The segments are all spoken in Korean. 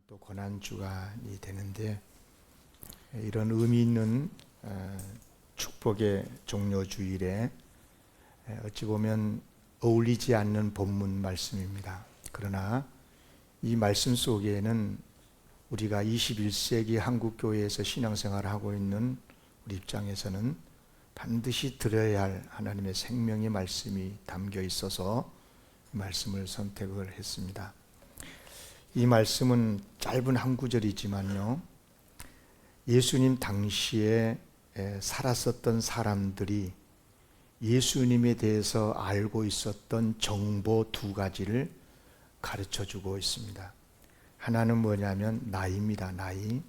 또 고난주가 되는데, 이런 의미 있는 축복의 종료주일에 어찌 보면 어울리지 않는 본문 말씀입니다. 그러나 이 말씀 속에는 우리가 21세기 한국교회에서 신앙생활을 하고 있는 우리 입장에서는 반드시 들어야 할 하나님의 생명의 말씀이 담겨 있어서 말씀을 선택을 했습니다. 이 말씀은 짧은 한 구절이지만요, 예수님 당시에 살았었던 사람들이 예수님에 대해서 알고 있었던 정보 두 가지를 가르쳐 주고 있습니다. 하나는 뭐냐면 나이입니다. 나이.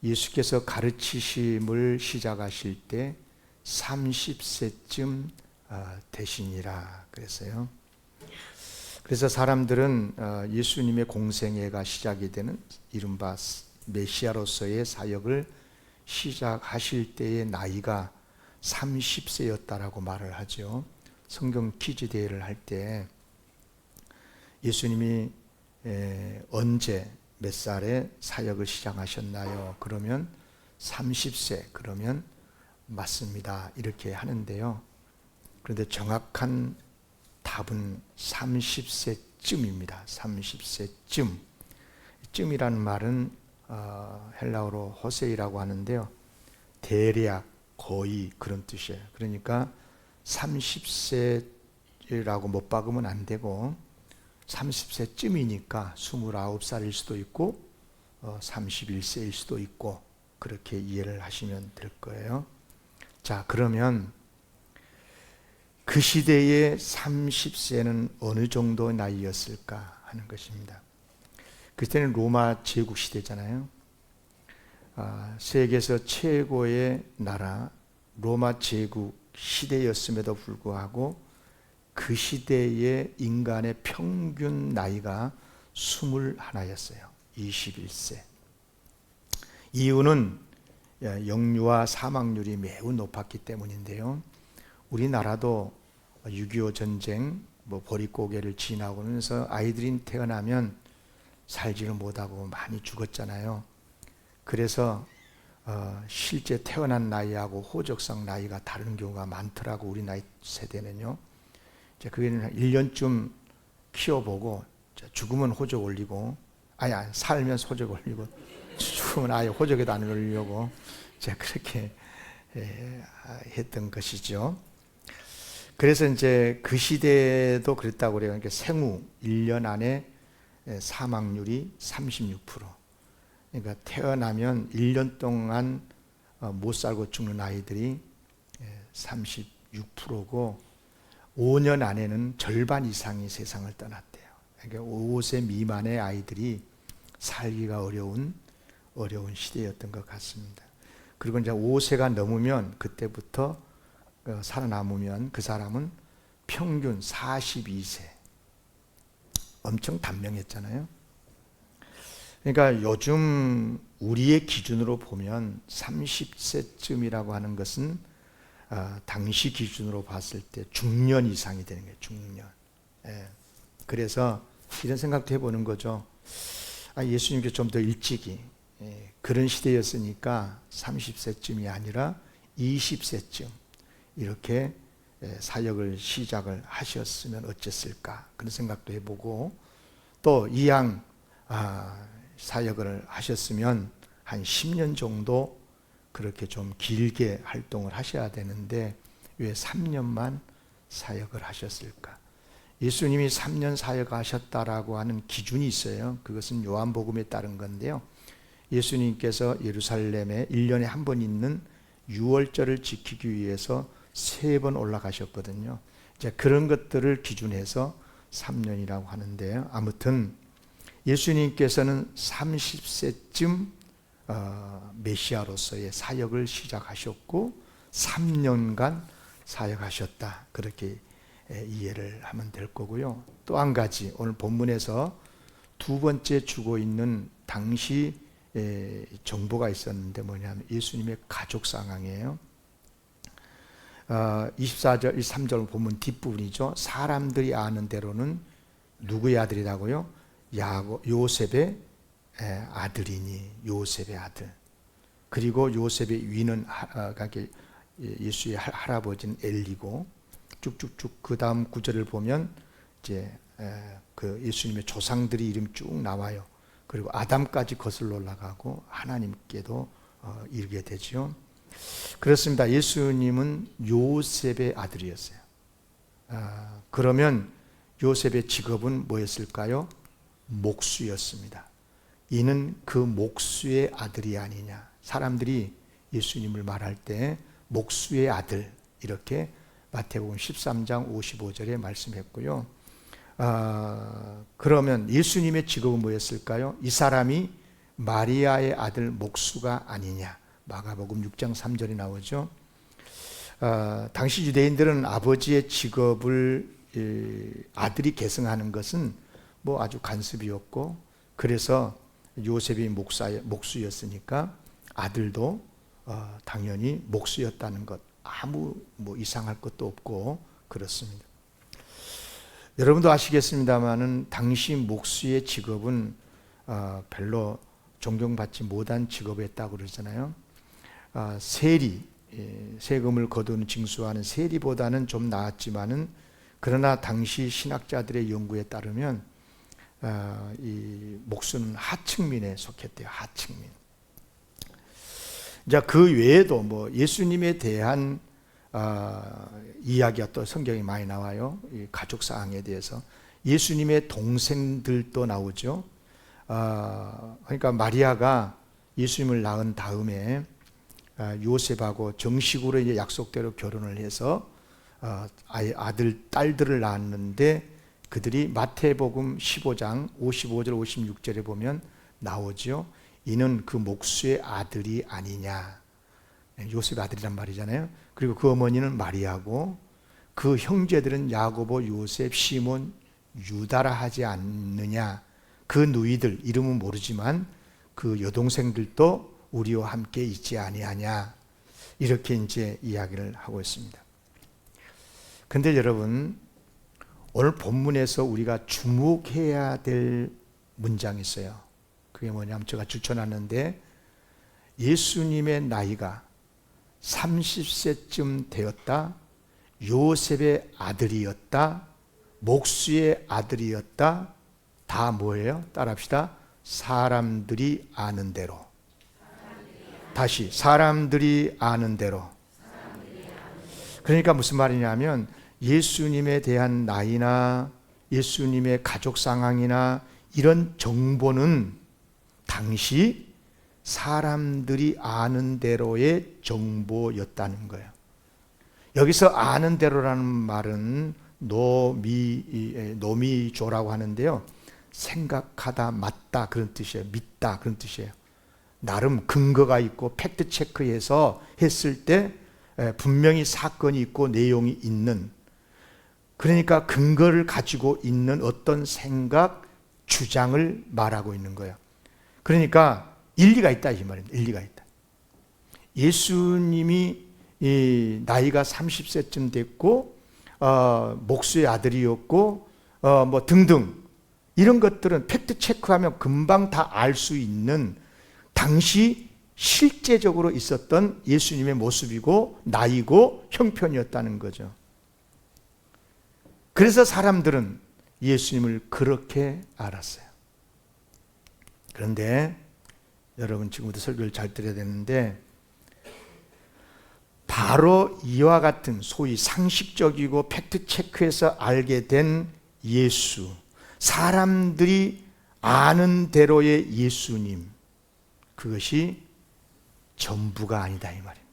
예수께서 가르치심을 시작하실 때 30세쯤 되시니라 그랬어요. 그래서 사람들은 예수님의 공생애가 시작이 되는 이른바 메시아로서의 사역을 시작하실 때의 나이가 30세였다라고 말을 하죠. 성경 퀴즈 대회를 할 때 예수님이 언제 몇 살에 사역을 시작하셨나요? 그러면 30세, 그러면 맞습니다. 이렇게 하는데요. 그런데 정확한 답은 30세쯤입니다. 30세쯤. 쯤이라는 말은 헬라어로 호세이라고 하는데요. 대략, 거의 그런 뜻이에요. 그러니까 30세라고 못 박으면 안 되고 30세쯤이니까 29살일 수도 있고 31세일 수도 있고 그렇게 이해를 하시면 될 거예요. 자, 그러면 그 시대의 30세는 어느 정도 나이였을까 하는 것입니다. 그때는 로마 제국 시대잖아요. 세계에서 최고의 나라 로마 제국 시대였음에도 불구하고 그 시대의 인간의 평균 나이가 21였어요. 21세. 이유는 영유아 사망률이 매우 높았기 때문인데요. 우리나라도 6.25 전쟁, 보릿고개를 지나오면서 아이들이 태어나면 살지를 못하고 많이 죽었잖아요. 그래서 실제 태어난 나이하고 호적상 나이가 다른 경우가 많더라고. 우리 나이 세대는요. 그게는 1년쯤 키워보고 죽으면 호적 올리고, 살면 호적 올리고, 죽으면 아예 호적에도 안 올리려고 그렇게 했던 것이죠. 그래서 이제 그 시대도 그랬다고 그래요. 그러니까 생후 1년 안에 사망률이 36%. 그러니까 태어나면 1년 동안 못 살고 죽는 아이들이 36%고 5년 안에는 절반 이상이 세상을 떠났대요. 그러니까 5세 미만의 아이들이 살기가 어려운 시대였던 것 같습니다. 그리고 이제 5세가 넘으면 그때부터 살아남으면 그 사람은 평균 42세. 엄청 단명했잖아요. 그러니까 요즘 우리의 기준으로 보면 30세쯤이라고 하는 것은 당시 기준으로 봤을 때 중년 이상이 되는 거예요. 중년. 그래서 이런 생각도 해보는 거죠. 예수님께 좀 더 일찍이 그런 시대였으니까 30세쯤이 아니라 20세쯤 이렇게 사역을 시작을 하셨으면 어땠을까 그런 생각도 해보고, 또 이왕 사역을 하셨으면 한 10년 정도 그렇게 좀 길게 활동을 하셔야 되는데 왜 3년만 사역을 하셨을까? 예수님이 3년 사역하셨다라고 하는 기준이 있어요. 그것은 요한복음에 따른 건데요. 예수님께서 예루살렘에 1년에 한 번 있는 유월절을 지키기 위해서 3번 올라가셨거든요. 이제 그런 것들을 기준해서 3년이라고 하는데요. 아무튼 예수님께서는 30세쯤 메시아로서의 사역을 시작하셨고 3년간 사역하셨다. 그렇게 이해를 하면 될 거고요. 또 한 가지, 오늘 본문에서 두 번째 주고 있는 당시 정보가 있었는데 뭐냐면 예수님의 가족 상황이에요. 24절, 23절 본문 뒷부분이죠. 사람들이 아는 대로는 누구의 아들이라고요? 요셉의 아들이니 요셉의 아들. 그리고 요셉의 위는 예수의 할아버지는 엘리고 쭉쭉쭉 그 다음 구절을 보면 이제 그 예수님의 조상들이 이름 쭉 나와요. 그리고 아담까지 거슬러 올라가고 하나님께도 이르게 되죠. 그렇습니다. 예수님은 요셉의 아들이었어요. 그러면 요셉의 직업은 뭐였을까요? 목수였습니다. 이는 그 목수의 아들이 아니냐. 사람들이 예수님을 말할 때 목수의 아들 이렇게 마태복음 13장 55절에 말씀했고요. 그러면 예수님의 직업은 뭐였을까요? 이 사람이 마리아의 아들 목수가 아니냐. 마가복음 6장 3절이 나오죠. 당시 유대인들은 아버지의 직업을 아들이 계승하는 것은 뭐 아주 간섭이었고, 그래서 요셉이 목수였으니까 아들도 당연히 목수였다는 것, 아무 뭐 이상할 것도 없고 그렇습니다. 여러분도 아시겠습니다만은 당시 목수의 직업은 별로 존경받지 못한 직업이었다고 그러잖아요. 세금을 거두는 징수하는 세리보다는 좀 나았지만은, 그러나 당시 신학자들의 연구에 따르면 이 목수는 하층민에 속했대요. 하층민. 자, 그 외에도 뭐 예수님에 대한 이야기가 또 성경에 많이 나와요. 이 가족 사항에 대해서 예수님의 동생들도 나오죠. 그러니까 마리아가 예수님을 낳은 다음에 요셉하고 정식으로 이제 약속대로 결혼을 해서 아들, 딸들을 낳았는데, 그들이 마태복음 15장 55절 56절에 보면 나오죠. 이는 그 목수의 아들이 아니냐. 요셉의 아들이란 말이잖아요. 그리고 그 어머니는 마리아고, 그 형제들은 야고보, 요셉, 시몬, 유다라 하지 않느냐. 그 누이들 이름은 모르지만 그 여동생들도 우리와 함께 있지 아니하냐. 이렇게 이제 이야기를 하고 있습니다. 근데 여러분, 오늘 본문에서 우리가 주목해야 될 문장이 있어요. 그게 뭐냐면 제가 추천하는데, 예수님의 나이가 30세쯤 되었다, 요셉의 아들이었다, 목수의 아들이었다, 다 뭐예요? 따라합시다. 사람들이 아는 대로. 다시 사람들이 아는 대로. 그러니까 무슨 말이냐면, 예수님에 대한 나이나 예수님의 가족 상황이나 이런 정보는 당시 사람들이 아는 대로의 정보였다는 거예요. 여기서 아는 대로라는 말은 노미조라고 하는데요, 생각하다, 맞다 그런 뜻이에요. 믿다 그런 뜻이에요. 나름 근거가 있고 팩트 체크해서 했을 때 분명히 사건이 있고 내용이 있는, 그러니까 근거를 가지고 있는 어떤 생각, 주장을 말하고 있는 거예요. 그러니까 일리가 있다 이 말입니다. 일리가 있다. 예수님이 나이가 30세쯤 됐고 목수의 아들이었고 뭐 등등 이런 것들은 팩트 체크하면 금방 다 알 수 있는 당시 실제적으로 있었던 예수님의 모습이고 나이고 형편이었다는 거죠. 그래서 사람들은 예수님을 그렇게 알았어요. 그런데 여러분, 지금부터 설교를 잘 들어야 되는데, 바로 이와 같은 소위 상식적이고 팩트 체크해서 알게 된 예수, 사람들이 아는 대로의 예수님, 그것이 전부가 아니다 이 말입니다.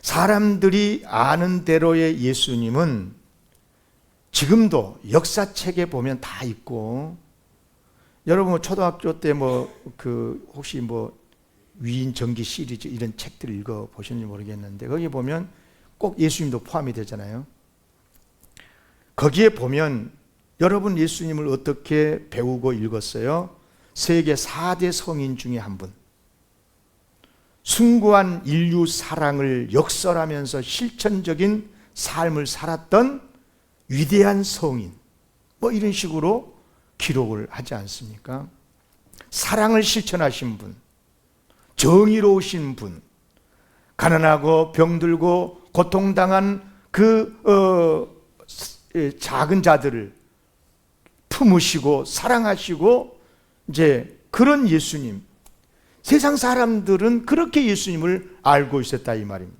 사람들이 아는 대로의 예수님은 지금도 역사책에 보면 다 있고, 여러분 초등학교 때 혹시 위인 전기 시리즈 이런 책들 읽어 보셨는지 모르겠는데, 거기 보면 꼭 예수님도 포함이 되잖아요. 거기에 보면 여러분 예수님을 어떻게 배우고 읽었어요? 세계 4대 성인 중에 한 분, 숭고한 인류 사랑을 역설하면서 실천적인 삶을 살았던 위대한 성인, 이런 식으로 기록을 하지 않습니까? 사랑을 실천하신 분, 정의로우신 분, 가난하고 병들고 고통당한 작은 자들을 품으시고 사랑하시고 이제 그런 예수님, 세상 사람들은 그렇게 예수님을 알고 있었다 이 말입니다.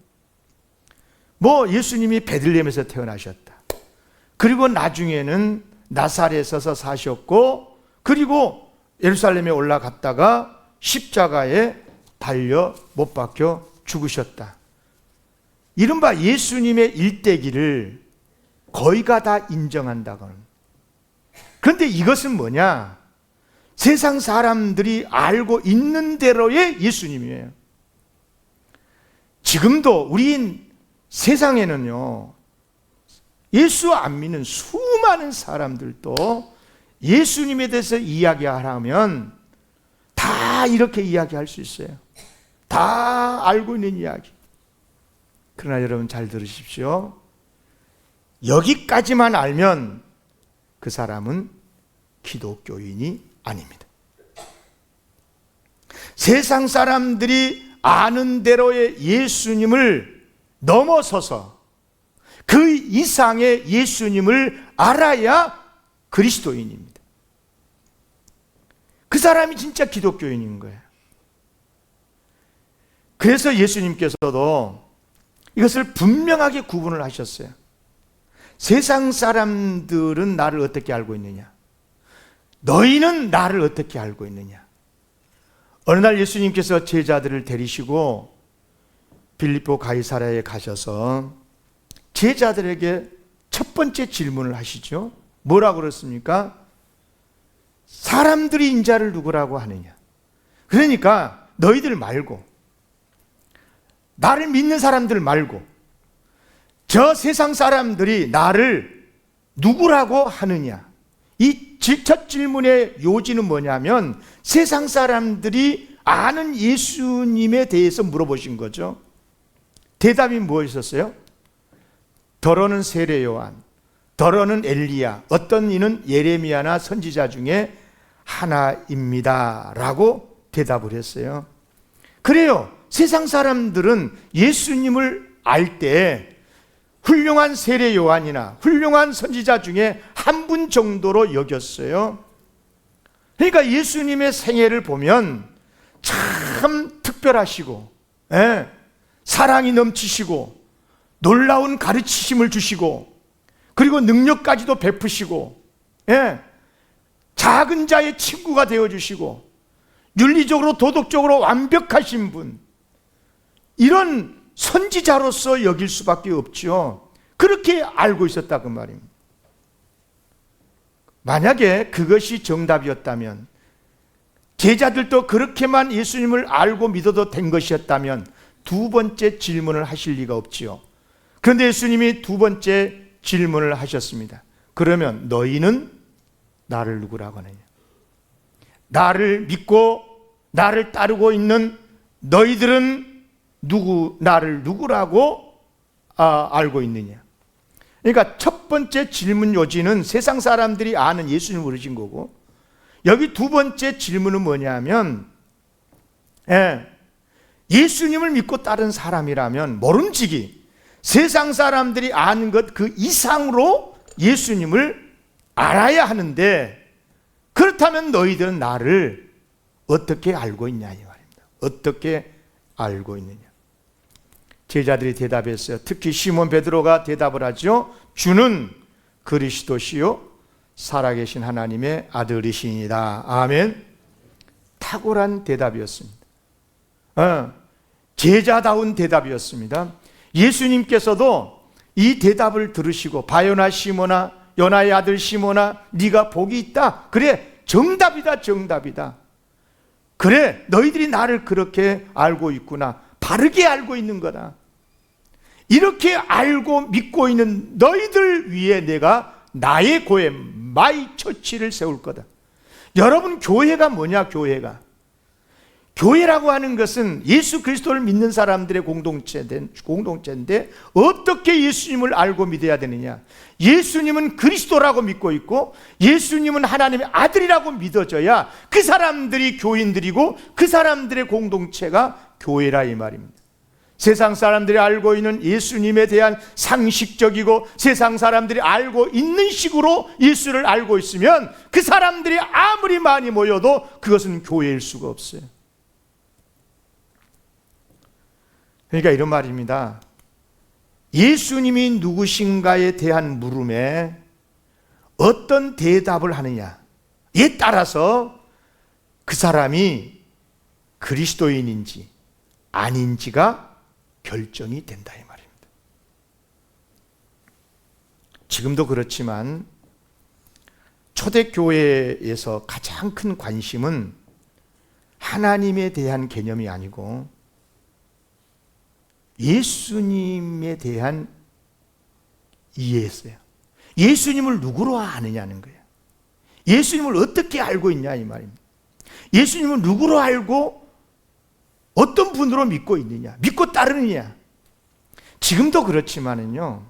예수님이 베들레헴에서 태어나셨다. 그리고 나중에는 나사렛에서 사셨고, 그리고 예루살렘에 올라갔다가 십자가에 달려 못 박혀 죽으셨다. 이른바 예수님의 일대기를 거의가 다 인정한다고는. 그런데 이것은 뭐냐? 세상 사람들이 알고 있는 대로의 예수님이에요. 지금도 우리 세상에는요, 예수 안 믿는 수많은 사람들도 예수님에 대해서 이야기하라면 다 이렇게 이야기할 수 있어요. 다 알고 있는 이야기. 그러나 여러분 잘 들으십시오. 여기까지만 알면 그 사람은 기독교인이 아닙니다. 세상 사람들이 아는 대로의 예수님을 넘어서서 그 이상의 예수님을 알아야 그리스도인입니다. 그 사람이 진짜 기독교인인 거예요. 그래서 예수님께서도 이것을 분명하게 구분을 하셨어요. 세상 사람들은 나를 어떻게 알고 있느냐? 너희는 나를 어떻게 알고 있느냐? 어느 날 예수님께서 제자들을 데리시고 빌립보 가이사랴에 가셔서 제자들에게 첫 번째 질문을 하시죠. 뭐라고 그랬습니까? 사람들이 인자를 누구라고 하느냐? 그러니까 너희들 말고, 나를 믿는 사람들 말고, 저 세상 사람들이 나를 누구라고 하느냐? 이 첫 질문의 요지는 뭐냐면 세상 사람들이 아는 예수님에 대해서 물어보신 거죠. 대답이 무엇이었어요? 더러는 세례 요한, 더러는 엘리야, 어떤 이는 예레미야나 선지자 중에 하나입니다 라고 대답을 했어요. 그래요. 세상 사람들은 예수님을 알 때 훌륭한 세례 요한이나 훌륭한 선지자 중에 한 분 정도로 여겼어요. 그러니까 예수님의 생애를 보면 참 특별하시고, 사랑이 넘치시고, 놀라운 가르치심을 주시고, 그리고 능력까지도 베푸시고, 작은 자의 친구가 되어주시고, 윤리적으로 도덕적으로 완벽하신 분, 이런 선지자로서 여길 수밖에 없죠. 그렇게 알고 있었다 그 말입니다. 만약에 그것이 정답이었다면, 제자들도 그렇게만 예수님을 알고 믿어도 된 것이었다면 두 번째 질문을 하실 리가 없지요. 그런데 예수님이 두 번째 질문을 하셨습니다. 그러면 너희는 나를 누구라고 하느냐? 나를 믿고 나를 따르고 있는 너희들은 나를 누구라고 알고 있느냐? 그러니까 첫 번째 질문 요지는 세상 사람들이 아는 예수님을 물으신 거고, 여기 두 번째 질문은 뭐냐면, 예수님을 믿고 따른 사람이라면 모름지기 세상 사람들이 아는 것 그 이상으로 예수님을 알아야 하는데, 그렇다면 너희들은 나를 어떻게 알고 있냐 이 말입니다. 어떻게 알고 있느냐? 제자들이 대답했어요. 특히 시몬 베드로가 대답을 하죠. 주는 그리스도시요 살아계신 하나님의 아들이시니라. 아멘. 탁월한 대답이었습니다. 제자다운 대답이었습니다. 예수님께서도 이 대답을 들으시고, 바요나 시몬아, 요나의 아들 시몬아, 네가 복이 있다. 그래, 정답이다, 정답이다. 그래, 너희들이 나를 그렇게 알고 있구나. 바르게 알고 있는 거다. 이렇게 알고 믿고 있는 너희들 위에 내가 나의 고해, 마이 처치를 세울 거다. 여러분, 교회가 뭐냐? 교회가 교회라고 하는 것은 예수 그리스도를 믿는 사람들의 공동체인데 어떻게 예수님을 알고 믿어야 되느냐? 예수님은 그리스도라고 믿고 있고 예수님은 하나님의 아들이라고 믿어져야 그 사람들이 교인들이고 그 사람들의 공동체가 교회라 이 말입니다. 세상 사람들이 알고 있는 예수님에 대한 상식적이고 세상 사람들이 알고 있는 식으로 예수를 알고 있으면 그 사람들이 아무리 많이 모여도 그것은 교회일 수가 없어요. 그러니까 이런 말입니다. 예수님이 누구신가에 대한 물음에 어떤 대답을 하느냐에 따라서 그 사람이 그리스도인인지 아닌지가 결정이 된다 이 말입니다. 지금도 그렇지만 초대교회에서 가장 큰 관심은 하나님에 대한 개념이 아니고 예수님에 대한 이해였어요. 예수님을 누구로 아느냐는 거예요. 예수님을 어떻게 알고 있냐 이 말입니다. 예수님을 누구로 알고 어떤 분으로 믿고 있느냐, 믿고 따르느냐. 지금도 그렇지만은요,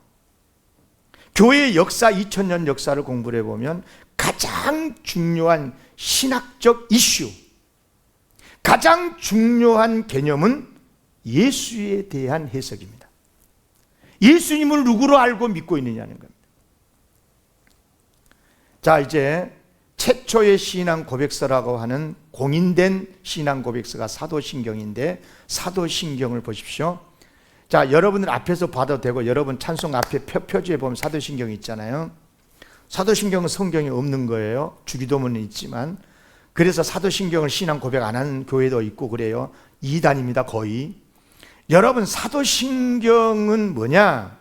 교회의 역사, 2000년 역사를 공부를 해보면 가장 중요한 신학적 이슈, 가장 중요한 개념은 예수에 대한 해석입니다. 예수님을 누구로 알고 믿고 있느냐는 겁니다. 자, 이제 최초의 신앙 고백서라고 하는 공인된 신앙 고백서가 사도신경인데 사도신경을 보십시오. 자, 여러분들 앞에서 봐도 되고 여러분 찬송 앞에 표지에 보면 사도신경이 있잖아요. 사도신경은 성경에 없는 거예요. 주기도문은 있지만. 그래서 사도신경을 신앙 고백 안 하는 교회도 있고 그래요. 이단입니다, 거의. 여러분, 사도신경은 뭐냐?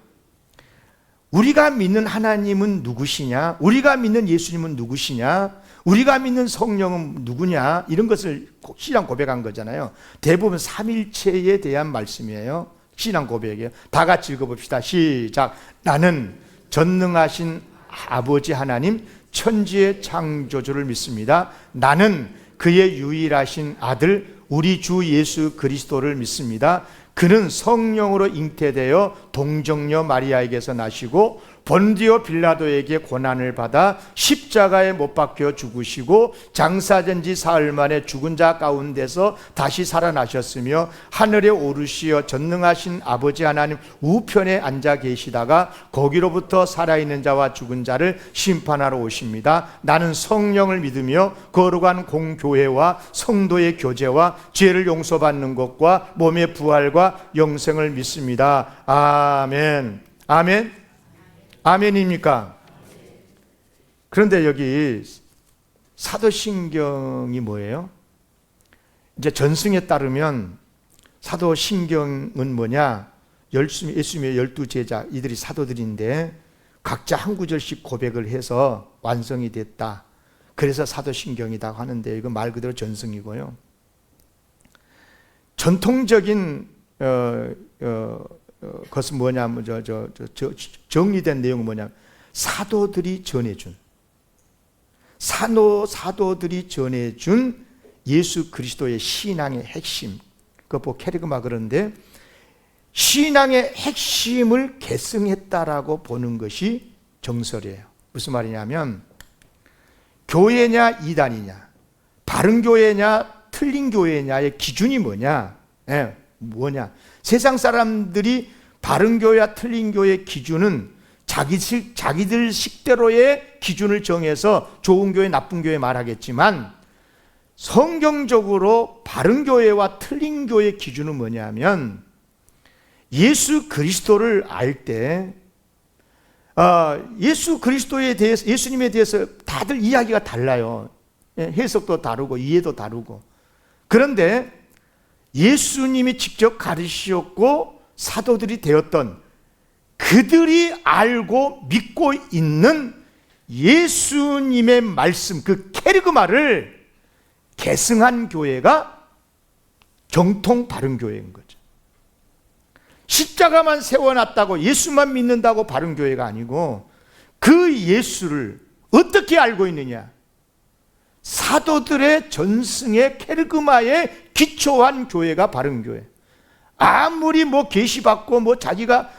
우리가 믿는 하나님은 누구시냐? 우리가 믿는 예수님은 누구시냐? 우리가 믿는 성령은 누구냐? 이런 것을 신앙 고백한 거잖아요. 대부분 삼일체에 대한 말씀이에요. 신앙 고백이에요. 다 같이 읽어봅시다. 시작. 나는 전능하신 아버지 하나님 천지의 창조주를 믿습니다. 나는 그의 유일하신 아들 우리 주 예수 그리스도를 믿습니다. 그는 성령으로 잉태되어 동정녀 마리아에게서 나시고 본디오 빌라도에게 고난을 받아 십자가에 못 박혀 죽으시고 장사된 지 사흘 만에 죽은 자 가운데서 다시 살아나셨으며 하늘에 오르시어 전능하신 아버지 하나님 우편에 앉아 계시다가 거기로부터 살아있는 자와 죽은 자를 심판하러 오십니다. 나는 성령을 믿으며 거룩한 공교회와 성도의 교제와 죄를 용서받는 것과 몸의 부활과 영생을 믿습니다. 아멘. 아멘. 아멘입니까? 그런데 여기 사도신경이 뭐예요? 이제 전승에 따르면 사도신경은 뭐냐? 예수님의 12제자 이들이 사도들인데 각자 한 구절씩 고백을 해서 완성이 됐다. 그래서 사도신경이라고 하는데 이거 말 그대로 전승이고요. 전통적인 그것은 뭐냐면 정리된 내용은 뭐냐면 사도들이 전해준 사도들이 전해준 예수 그리스도의 신앙의 핵심, 그거 뭐 캐리그마 그런데 신앙의 핵심을 계승했다라고 보는 것이 정설이에요. 무슨 말이냐면 교회냐 이단이냐, 바른 교회냐 틀린 교회냐의 기준이 뭐냐? 뭐냐? 세상 사람들이 바른 교회와 틀린 교회의 기준은 자기들 식대로의 기준을 정해서 좋은 교회, 나쁜 교회 말하겠지만 성경적으로 바른 교회와 틀린 교회의 기준은 뭐냐면 예수 그리스도를 알 때 예수 그리스도에 대해서, 예수님에 대해서 다들 이야기가 달라요. 해석도 다르고 이해도 다르고. 그런데 예수님이 직접 가르치셨고 사도들이 되었던 그들이 알고 믿고 있는 예수님의 말씀, 그 캐리그마를 계승한 교회가 정통 바른 교회인 거죠. 십자가만 세워놨다고 예수만 믿는다고 바른 교회가 아니고 그 예수를 어떻게 알고 있느냐? 사도들의 전승의 캐리그마의 기초한 교회가 바른 교회. 아무리 계시받고 자기가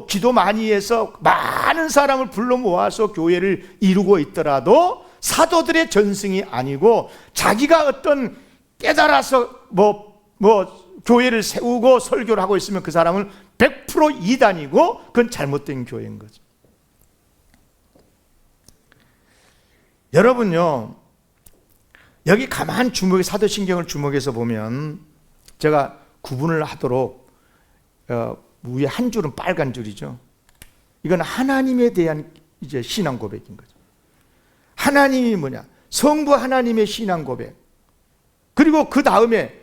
기도 많이 해서 많은 사람을 불러 모아서 교회를 이루고 있더라도 사도들의 전승이 아니고 자기가 어떤 깨달아서 교회를 세우고 설교를 하고 있으면 그 사람은 100% 이단이고 그건 잘못된 교회인 거죠. 여러분요, 여기 가만 사도신경을 주목해서 보면 제가 구분을 하도록 위에 한 줄은 빨간 줄이죠. 이건 하나님에 대한 이제 신앙 고백인 거죠. 하나님이 뭐냐? 성부 하나님의 신앙 고백. 그리고 그 다음에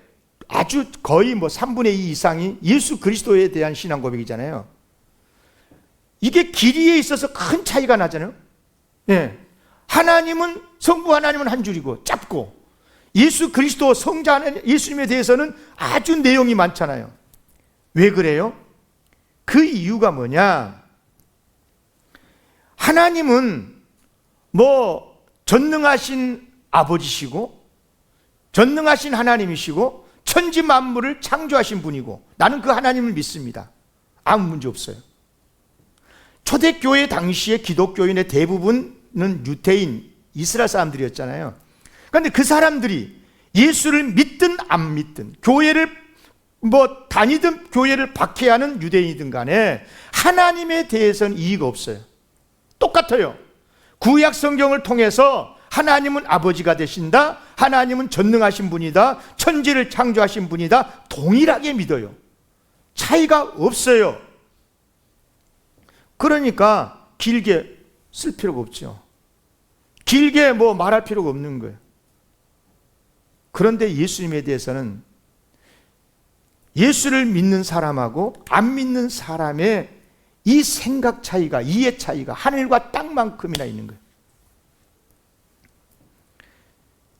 아주 거의 3분의 2 이상이 예수 그리스도에 대한 신앙 고백이잖아요. 이게 길이에 있어서 큰 차이가 나잖아요. 예. 성부 하나님은 한 줄이고 짧고, 예수 그리스도 성자 하나님, 예수님에 대해서는 아주 내용이 많잖아요. 왜 그래요? 그 이유가 뭐냐? 하나님은 전능하신 아버지시고 전능하신 하나님이시고 천지 만물을 창조하신 분이고, 나는 그 하나님을 믿습니다. 아무 문제 없어요. 초대교회 당시에 기독교인의 대부분은 유대인, 이스라엘 사람들이었잖아요. 그런데 그 사람들이 예수를 믿든 안 믿든, 교회를 다니든 교회를 박해하는 유대인이든 간에 하나님에 대해서는 이의가 없어요. 똑같아요. 구약 성경을 통해서 하나님은 아버지가 되신다, 하나님은 전능하신 분이다, 천지를 창조하신 분이다, 동일하게 믿어요. 차이가 없어요. 그러니까 길게 쓸 필요가 없죠. 길게 말할 필요가 없는 거예요. 그런데 예수님에 대해서는 예수를 믿는 사람하고 안 믿는 사람의 이 생각 차이가, 이해 차이가 하늘과 땅만큼이나 있는 거예요.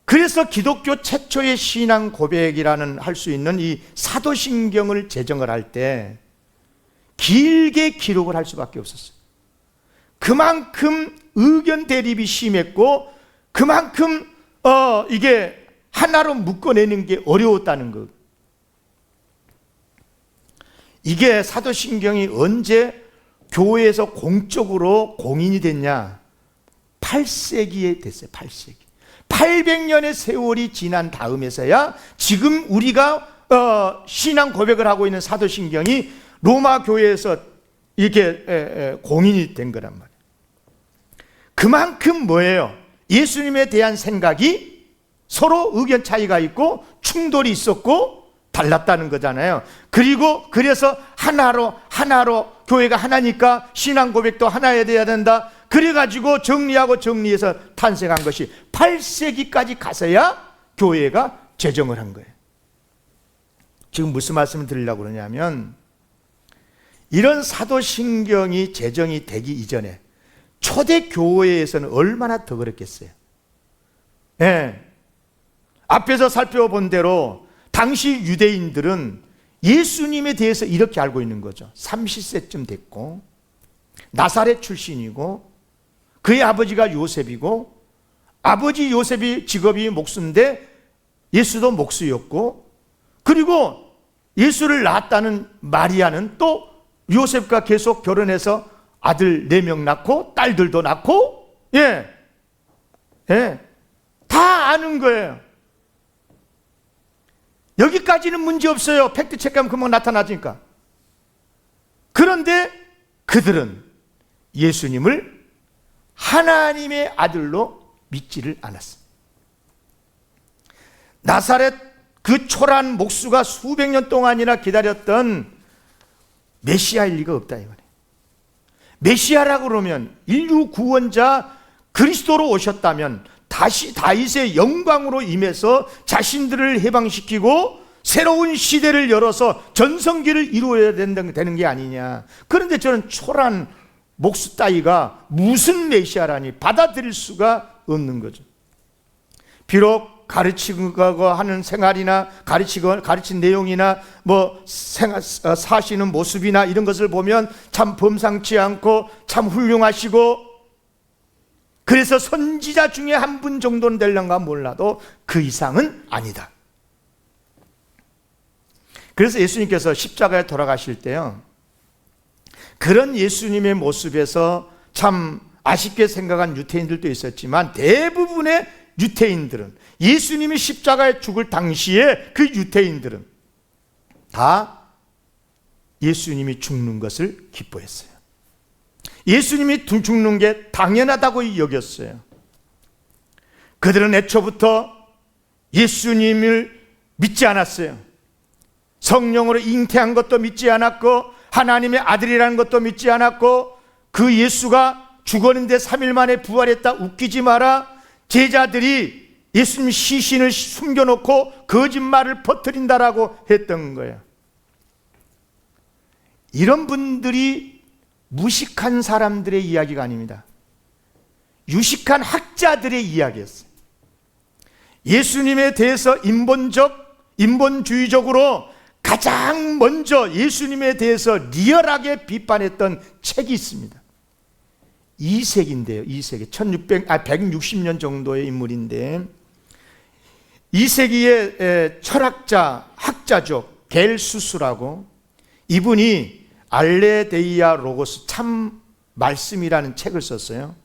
그래서 기독교 최초의 신앙 고백이라는 할 수 있는 이 사도신경을 제정을 할 때 길게 기록을 할 수밖에 없었어요. 그만큼 의견 대립이 심했고, 그만큼 이게 하나로 묶어내는 게 어려웠다는 것. 이게 사도신경이 언제 교회에서 공적으로 공인이 됐냐? 8세기에 됐어요. 8세기. 800년의 세월이 지난 다음에서야 지금 우리가 신앙 고백을 하고 있는 사도신경이 로마 교회에서 이렇게 공인이 된 거란 말이에요. 그만큼 뭐예요? 예수님에 대한 생각이 서로 의견 차이가 있고 충돌이 있었고 달랐다는 거잖아요. 그래서 하나로 교회가 하나니까 신앙 고백도 하나여야 된다. 그래가지고 정리해서 탄생한 것이 8세기까지 가서야 교회가 제정을 한 거예요. 지금 무슨 말씀을 드리려고 그러냐면, 이런 사도신경이 제정이 되기 이전에 초대교회에서는 얼마나 더 그랬겠어요. 예. 앞에서 살펴본 대로 당시 유대인들은 예수님에 대해서 이렇게 알고 있는 거죠. 30세쯤 됐고 나사렛 출신이고 그의 아버지가 요셉이고, 아버지 요셉이 직업이 목수인데 예수도 목수였고, 그리고 예수를 낳았다는 마리아는 또 요셉과 계속 결혼해서 아들 4명 낳고 딸들도 낳고, 다 아는 거예요. 여기까지는 문제 없어요. 팩트 체크하면 금방 나타나니까. 그런데 그들은 예수님을 하나님의 아들로 믿지를 않았습니다. 나사렛 그 초란 목수가 수백 년 동안이나 기다렸던 메시아일 리가 없다 이거네. 메시아라고 그러면 인류 구원자 그리스도로 오셨다면 다시 다윗의 영광으로 임해서 자신들을 해방시키고 새로운 시대를 열어서 전성기를 이루어야 되는 게 아니냐. 그런데 저는 초란 목수 따위가 무슨 메시아라니 받아들일 수가 없는 거죠. 비록 가르치고 하는 생활이나 가르친 내용이나 사시는 모습이나 이런 것을 보면 참 범상치 않고 참 훌륭하시고, 그래서 선지자 중에 한 분 정도는 될런가 몰라도 그 이상은 아니다. 그래서 예수님께서 십자가에 돌아가실 때요, 그런 예수님의 모습에서 참 아쉽게 생각한 유태인들도 있었지만, 대부분의 유태인들은, 예수님이 십자가에 죽을 당시에 그 유태인들은 다 예수님이 죽는 것을 기뻐했어요. 예수님이 죽는 게 당연하다고 여겼어요. 그들은 애초부터 예수님을 믿지 않았어요. 성령으로 잉태한 것도 믿지 않았고, 하나님의 아들이라는 것도 믿지 않았고, 그 예수가 죽었는데 3일 만에 부활했다, 웃기지 마라. 제자들이 예수님 시신을 숨겨놓고 거짓말을 퍼뜨린다라고 했던 거예요. 이런 분들이 무식한 사람들의 이야기가 아닙니다. 유식한 학자들의 이야기였어요. 예수님에 대해서 인본주의적으로 가장 먼저 예수님에 대해서 리얼하게 비판했던 책이 있습니다. 이세기인데요. 이세기 160년 정도의 인물인데, 이세기의 철학자, 학자죠. 겔수스라고, 이분이 알레데이아 로고스 참 말씀이라는 책을 썼어요.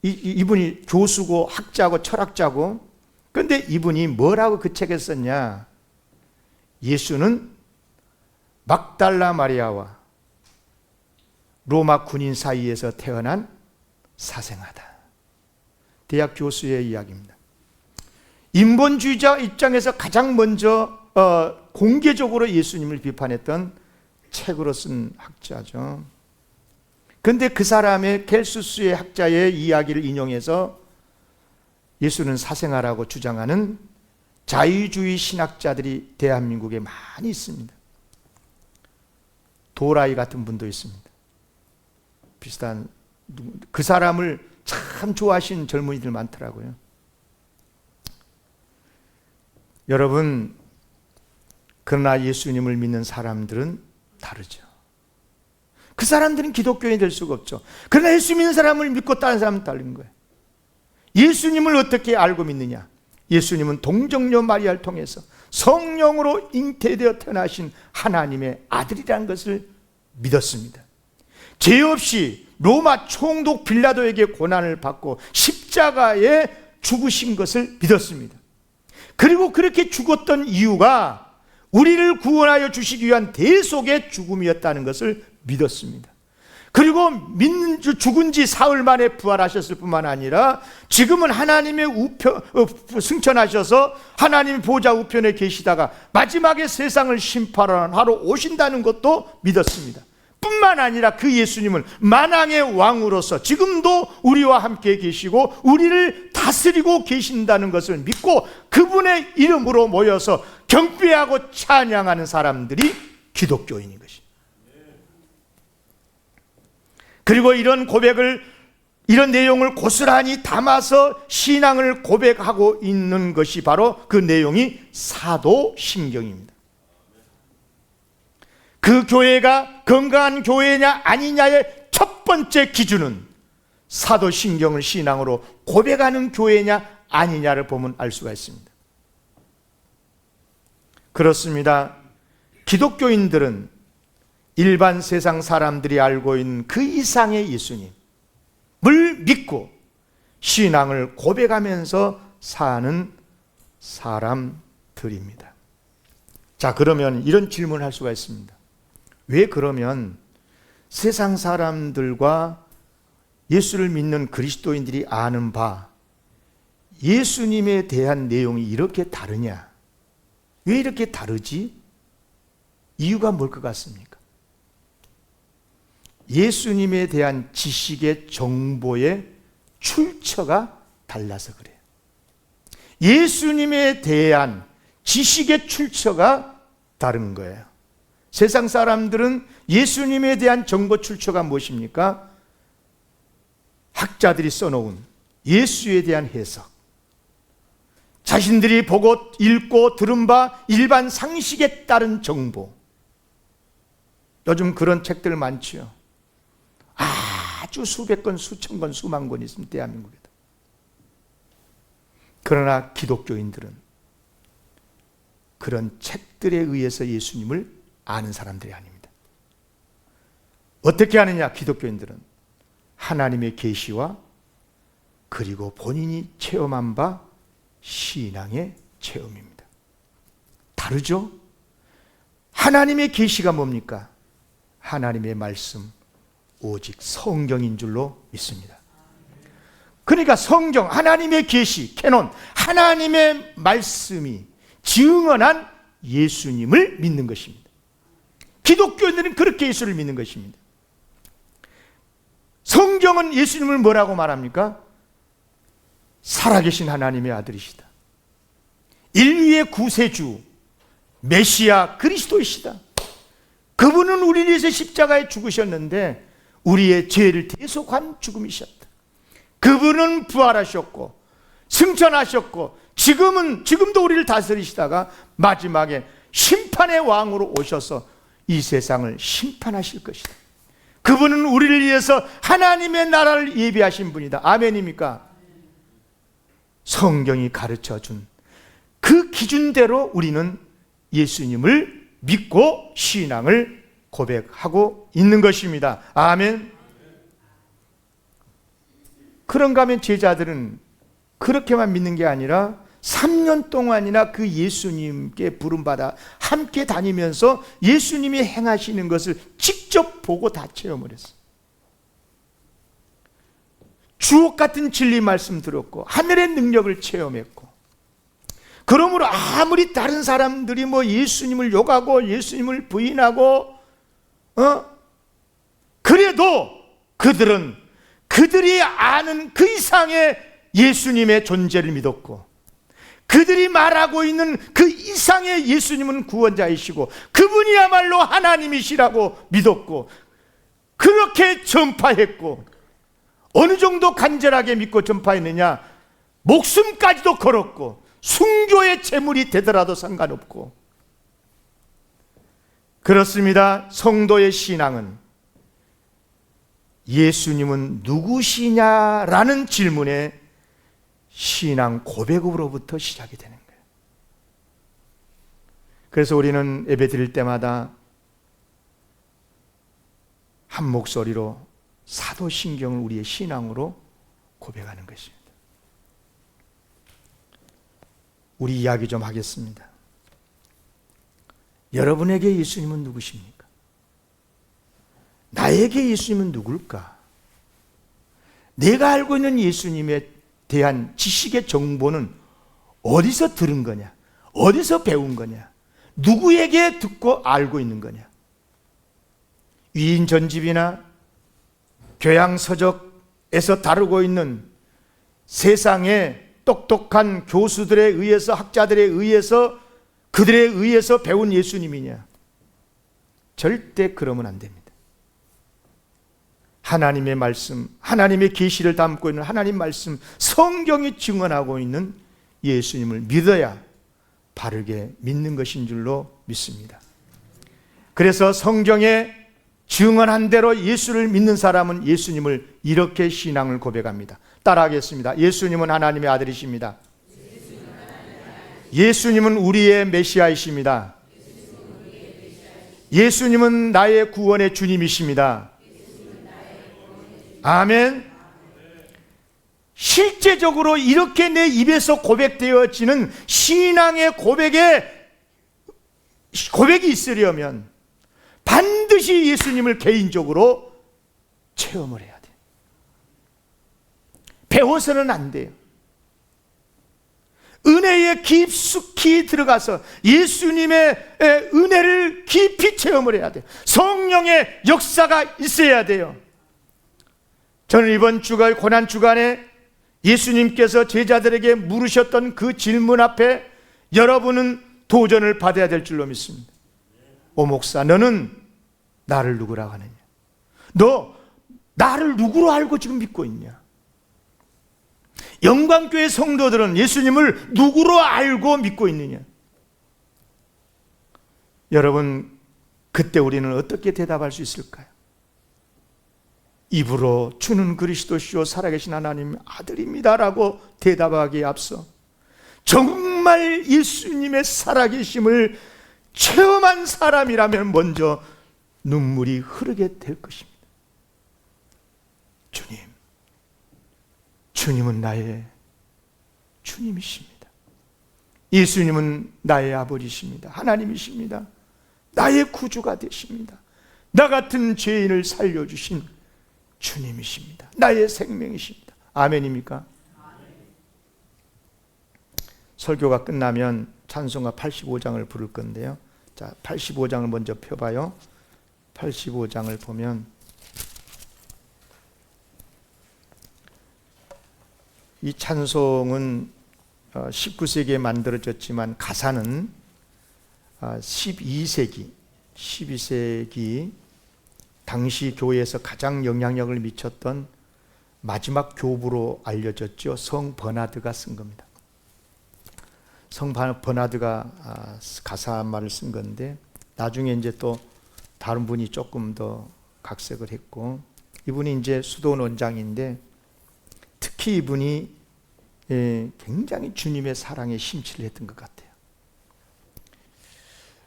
이분이 교수고 학자고 철학자고, 그런데 이분이 뭐라고 그 책에 썼냐? 예수는 막달라 마리아와 로마 군인 사이에서 태어난 사생아다. 대학 교수의 이야기입니다. 인본주의자 입장에서 가장 먼저 공개적으로 예수님을 비판했던 책으로 쓴 학자죠. 그런데 그 사람의 켈수스의 학자의 이야기를 인용해서 예수는 사생아라고 주장하는 자유주의 신학자들이 대한민국에 많이 있습니다. 도라이 같은 분도 있습니다. 비슷한, 그 사람을 참 좋아하시는 젊은이들 많더라고요. 여러분, 그러나 예수님을 믿는 사람들은 다르죠. 그 사람들은 기독교인이 될 수가 없죠. 그러나 예수 믿는 사람을 믿고 다른 사람은 다른 거예요. 예수님을 어떻게 알고 믿느냐? 예수님은 동정녀 마리아를 통해서 성령으로 잉태되어 태어나신 하나님의 아들이라는 것을 믿었습니다. 죄 없이 로마 총독 빌라도에게 고난을 받고 십자가에 죽으신 것을 믿었습니다. 그리고 그렇게 죽었던 이유가 우리를 구원하여 주시기 위한 대속의 죽음이었다는 것을 믿었습니다. 그리고 죽은 지 사흘 만에 부활하셨을 뿐만 아니라 지금은 하나님의 승천하셔서 하나님의 보좌 우편에 계시다가 마지막에 세상을 심판하러 오신다는 것도 믿었습니다. 뿐만 아니라 그 예수님은 만왕의 왕으로서 지금도 우리와 함께 계시고 우리를 다스리고 계신다는 것을 믿고 그분의 이름으로 모여서 경배하고 찬양하는 사람들이 기독교인인 것입니다. 그리고 이런 내용을 고스란히 담아서 신앙을 고백하고 있는 것이 바로 그 내용이 사도신경입니다. 그 교회가 건강한 교회냐 아니냐의 첫 번째 기준은 사도신경을 신앙으로 고백하는 교회냐 아니냐를 보면 알 수가 있습니다. 그렇습니다. 기독교인들은 일반 세상 사람들이 알고 있는 그 이상의 예수님을 믿고 신앙을 고백하면서 사는 사람들입니다. 자, 그러면 이런 질문을 할 수가 있습니다. 왜 그러면 세상 사람들과 예수를 믿는 그리스도인들이 아는 바 예수님에 대한 내용이 이렇게 다르냐? 왜 이렇게 다르지? 이유가 뭘 것 같습니까? 예수님에 대한 지식의 정보의 출처가 달라서 그래요. 예수님에 대한 지식의 출처가 다른 거예요. 세상 사람들은 예수님에 대한 정보 출처가 무엇입니까? 학자들이 써놓은 예수에 대한 해석, 자신들이 보고 읽고 들은 바 일반 상식에 따른 정보. 요즘 그런 책들 많지요. 아주 수백 권, 수천 권, 수만 권 있습니다. 대한민국에도. 그러나 기독교인들은 그런 책들에 의해서 예수님을 아는 사람들이 아닙니다. 어떻게 아느냐? 기독교인들은 하나님의 계시와 그리고 본인이 체험한 바 신앙의 체험입니다. 다르죠? 하나님의 계시가 뭡니까? 하나님의 말씀, 오직 성경인 줄로 믿습니다. 그러니까 성경, 하나님의 계시, 캐논, 하나님의 말씀이 증언한 예수님을 믿는 것입니다. 기독교인들은 그렇게 예수를 믿는 것입니다. 성경은 예수님을 뭐라고 말합니까? 살아계신 하나님의 아들이시다. 인류의 구세주, 메시아 그리스도이시다. 그분은 우리를 위해서 십자가에 죽으셨는데 우리의 죄를 대속한 죽음이셨다. 그분은 부활하셨고 승천하셨고 지금도 우리를 다스리시다가 마지막에 심판의 왕으로 오셔서 이 세상을 심판하실 것이다. 그분은 우리를 위해서 하나님의 나라를 예비하신 분이다. 아멘입니까? 성경이 가르쳐준 그 기준대로 우리는 예수님을 믿고 신앙을 고백하고 있는 것입니다. 아멘. 그런가 하면 제자들은 그렇게만 믿는 게 아니라 3년 동안이나 그 예수님께 부름받아 함께 다니면서 예수님이 행하시는 것을 직접 보고 다 체험을 했어요. 주옥 같은 진리 말씀 들었고 하늘의 능력을 체험했고, 그러므로 아무리 다른 사람들이 예수님을 욕하고 예수님을 부인하고 그래도 그들은 그들이 아는 그 이상의 예수님의 존재를 믿었고, 그들이 말하고 있는 그 이상의 예수님은 구원자이시고 그분이야말로 하나님이시라고 믿었고, 그렇게 전파했고, 어느 정도 간절하게 믿고 전파했느냐? 목숨까지도 걸었고 순교의 제물이 되더라도 상관없고. 그렇습니다. 성도의 신앙은 예수님은 누구시냐라는 질문에 신앙 고백으로부터 시작이 되는 거예요. 그래서 우리는 예배 드릴 때마다 한 목소리로 사도신경을 우리의 신앙으로 고백하는 것입니다. 우리 이야기 좀 하겠습니다. 여러분에게 예수님은 누구십니까? 나에게 예수님은 누굴까? 내가 알고 있는 예수님에 대한 지식의 정보는 어디서 들은 거냐? 어디서 배운 거냐? 누구에게 듣고 알고 있는 거냐? 위인전집이나 교양서적에서 다루고 있는 세상의 똑똑한 교수들에 의해서, 학자들에 의해서, 그들에 의해서 배운 예수님이냐? 절대 그러면 안 됩니다. 하나님의 말씀, 하나님의 계시를 담고 있는 하나님 말씀, 성경이 증언하고 있는 예수님을 믿어야 바르게 믿는 것인 줄로 믿습니다. 그래서 성경에 증언한 대로 예수를 믿는 사람은 예수님을 이렇게 신앙을 고백합니다. 따라하겠습니다. 예수님은 하나님의 아들이십니다. 예수님은 우리의 메시아이십니다. 예수님은 나의 구원의 주님이십니다. 아멘. 실제적으로 이렇게 내 입에서 고백되어지는 신앙의 고백이 있으려면 반드시 예수님을 개인적으로 체험을 해야 돼요. 배워서는 안 돼요. 은혜에 깊숙이 들어가서 예수님의 은혜를 깊이 체험을 해야 돼요. 성령의 역사가 있어야 돼요. 저는 이번 주간 고난 주간에 예수님께서 제자들에게 물으셨던 그 질문 앞에 여러분은 도전을 받아야 될 줄로 믿습니다. 오 목사, 너는 나를 누구라고 하느냐? 너 나를 누구로 알고 지금 믿고 있냐? 영광교회 성도들은 예수님을 누구로 알고 믿고 있느냐? 여러분, 그때 우리는 어떻게 대답할 수 있을까요? 입으로 주는 그리스도시요 살아계신 하나님 아들입니다라고 대답하기에 앞서 정말 예수님의 살아계심을 체험한 사람이라면 먼저 눈물이 흐르게 될 것입니다. 주님은 나의 주님이십니다. 예수님은 나의 아버지십니다. 하나님이십니다. 나의 구주가 되십니다. 나 같은 죄인을 살려주신 주님이십니다. 나의 생명이십니다. 아멘입니까? 설교가 끝나면 찬송가 85장을 부를 건데요. 자, 85장을 먼저 펴봐요. 85장을 보면 이 찬송은 19세기에 만들어졌지만 가사는 12세기 당시 교회에서 가장 영향력을 미쳤던 마지막 교부로 알려졌죠. 성 버나드가 쓴 겁니다. 성 버나드가 가사말을 쓴 건데 나중에 이제 또 다른 분이 조금 더 각색을 했고, 이분이 이제 수도원 원장인데 특히 이분이 굉장히 주님의 사랑에 심취를 했던 것 같아요.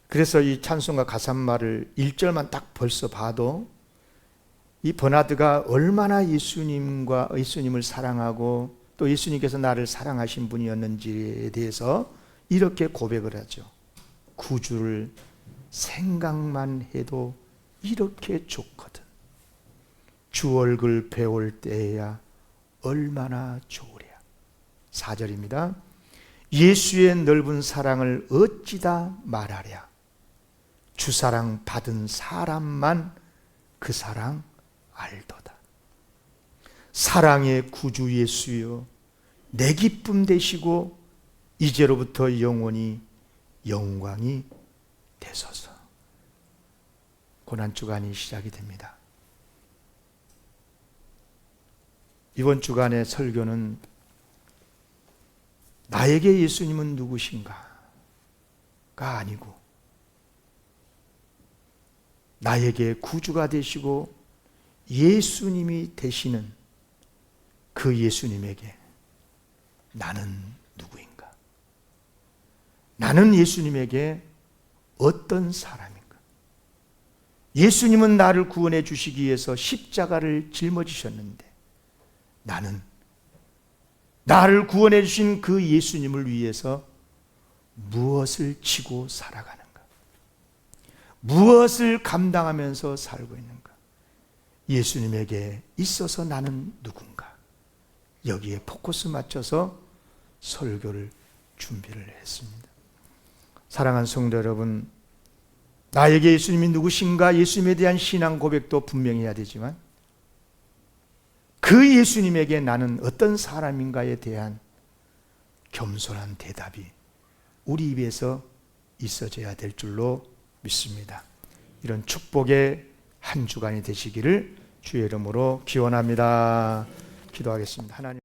그래서 이 찬송가 가사말을 1절만 딱 벌써 봐도 이 버나드가 얼마나 예수님을 사랑하고 또 예수님께서 나를 사랑하신 분이었는지에 대해서 이렇게 고백을 하죠. 구주를 생각만 해도 이렇게 좋거든. 주 얼굴 배울 때야 얼마나 좋으랴. 4절입니다. 예수의 넓은 사랑을 어찌다 말하랴. 주 사랑 받은 사람만 그 사랑 알도다. 사랑의 구주 예수여, 내 기쁨 되시고 이제로부터 영원히 영광이 되소서. 고난주간이 시작이 됩니다. 이번 주간의 설교는 나에게 예수님은 누구신가가 아니고 나에게 구주가 되시고 예수님이 되시는 그 예수님에게 나는 누구인가? 나는 예수님에게 어떤 사람인가? 예수님은 나를 구원해 주시기 위해서 십자가를 짊어지셨는데 나는 나를 구원해 주신 그 예수님을 위해서 무엇을 지고 살아가는가? 무엇을 감당하면서 살고 있는가? 예수님에게 있어서 나는 누군가? 여기에 포커스 맞춰서 설교를 준비를 했습니다. 사랑하는 성도 여러분, 나에게 예수님이 누구신가? 예수님에 대한 신앙 고백도 분명히 해야 되지만 그 예수님에게 나는 어떤 사람인가에 대한 겸손한 대답이 우리 입에서 있어져야 될 줄로 믿습니다. 이런 축복의 한 주간이 되시기를 주의 이름으로 기원합니다. 기도하겠습니다. 하나님.